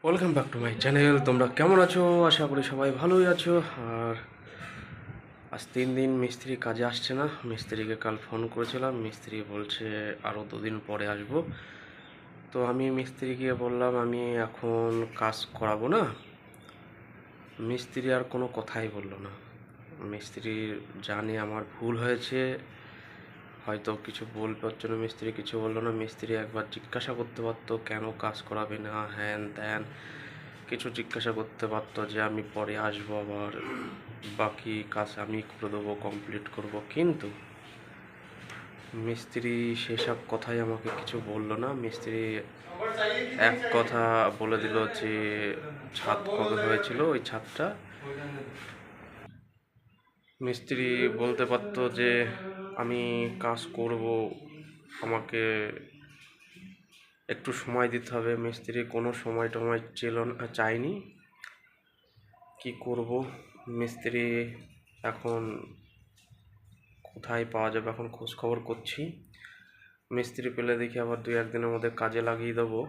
Welcome back to my channel. তোমরা কেমন আছো? আশা করি সবাই ভালোই আছো। আর আজ 3 দিন মিস্ত্রি কাজে আসছে না। মিস্ত্রিকে কাল ফোন করেছিলাম, মিস্ত্রি বলছে আরও 2 দিন পরে আসবো। তো আমি মিস্ত্রিকে বললাম আমি এখন কাজ করাবো না। মিস্ত্রি আর কোনো কথাই বললো না। মিস্ত্রি জানে আমার ভুল হয়েছে, হয়তো কিছু বলবার জন্য মিস্ত্রি কিছু বললো না। মিস্ত্রি একবার জিজ্ঞাসা করতে পারতো কেন কাজ করাবে না, হ্যান ত্যান কিছু জিজ্ঞাসা করতে পারতো যে আমি পরে আসবো, আবার বাকি কাজ আমি করে দেবো, কমপ্লিট করব। কিন্তু মিস্ত্রি সেসব কথাই আমাকে কিছু বললো না। মিস্ত্রি এক কথা বলে দিল যে ছাদ কবে হয়েছিল, ওই ছাদটা মিস্ত্রি বলতে পারতো যে আমি কাজ করব, আমাকে একটু সময় দিতে হবে। মিস্ত্রি কোনো সময় টময় চায়নি। কি করব? মিস্ত্রি এখন কোথায় পাওয়া যাবে, এখন খোঁজ খবর করছি। মিস্ত্রি পেলে দেখি আবার 2-1 দিনের মধ্যে কাজে লাগিয়ে দেবো।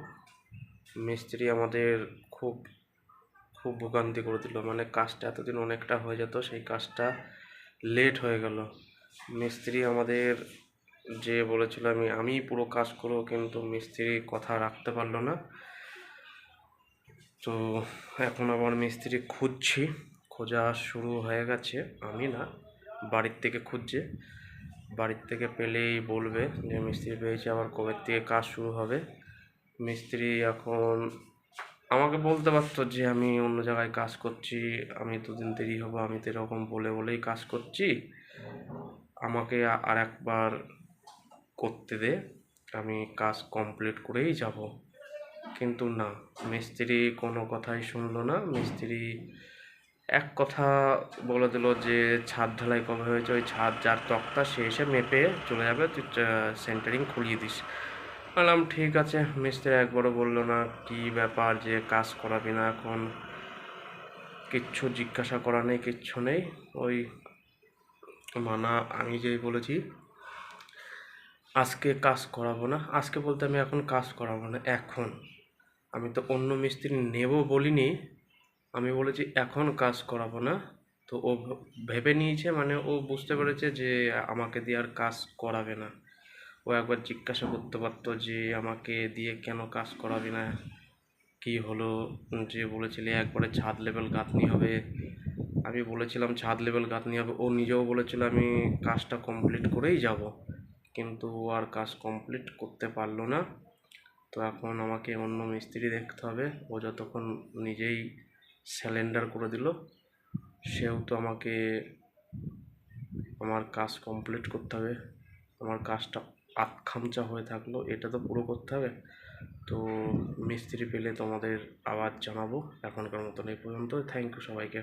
মিস্ত্রি আমাদের খুব খুব ভোগান্তি করে দিল, মানে কাজটা এতদিন অনেকটা হয়ে যেত, সেই কাজটা লেট হয়ে গেল। মিস্ত্রি আমাদের যে বলেছিল আমি পুরো কাজ করবো, কিন্তু মিস্ত্রি কথা রাখতে পারলো না। তো এখন আবার মিস্ত্রি খুঁজছি, খোঁজা শুরু হয়ে গেছে। আমি না, বাড়ির থেকে খুঁজছে। বাড়ির থেকে পেলেই বলবে যে মিস্ত্রি পেয়েছে, আবার কবে থেকে কাজ শুরু হবে। মিস্ত্রি এখন আমাকে বলতে পারতো যে আমি অন্য জায়গায় কাজ করছি, আমি 2 দিন দেরি হবো, আমি তো এরকম বলেই কাজ করছি, আমাকে আর একবার করতে দে, আমি কাজ কমপ্লিট করেই যাব। কিন্তু না, মিস্ত্রি কোনো কথাই শুনলো না। মিস্ত্রি এক কথা বলে দিল যে ছাদ ঢালাই কবে হয়েছে, ওই ছাদ যার তক্তা সে এসে মেপে চলে যাবে, তুই সেন্টারিং খুলিয়ে দিস। বললাম ঠিক আছে। মিস্ত্রি একবারও বললো না কি ব্যাপার যে কাজ করাবি না, এখন কিচ্ছু জিজ্ঞাসা করা নেই, কিচ্ছু নেই। ওই মানা আমি যেই বলেছি আজকে কাজ করাবো না, আজকে বলতে আমি এখন কাজ করাবো না। এখন আমি তো অন্য মিস্ত্রি নেব বলিনি, আমি বলেছি এখন কাজ করাবো না। তো ও ভেবে নিয়েছে, মানে ও বুঝতে পেরেছে যে আমাকে দিয়ে আর কাজ করাবে না। ও একবার জিজ্ঞাসা করতে পারতো যে আমাকে দিয়ে কেন কাজ করাবি না, কি হলো, যে বলেছিলি একবারে ছাদ লেভেল গাঁথনি হবে। আমি বলেছিলাম ছাদ লেভেল গাঁথনি হবে, ও নিজেও বলেছিল আমি কাজটা কমপ্লিট করেই যাব, কিন্তু ও আর কাজ কমপ্লিট করতে পারলো না। তো এখন আমাকে অন্য মিস্ত্রি দেখতে হবে। ও যতক্ষণ নিজেই স্যালেন্ডার করে দিল, সেহেতু আমাকে আমার কাজ কমপ্লিট করতে হবে। আমার কাজটা আধখামচা হয়ে থাকলো, এটা তো পুরো করতে হবে। তো মিস্ত্রি পেলে তোমাদের আবার জানাবো। এখনকার মতন এই পর্যন্ত। থ্যাংক ইউ সবাইকে।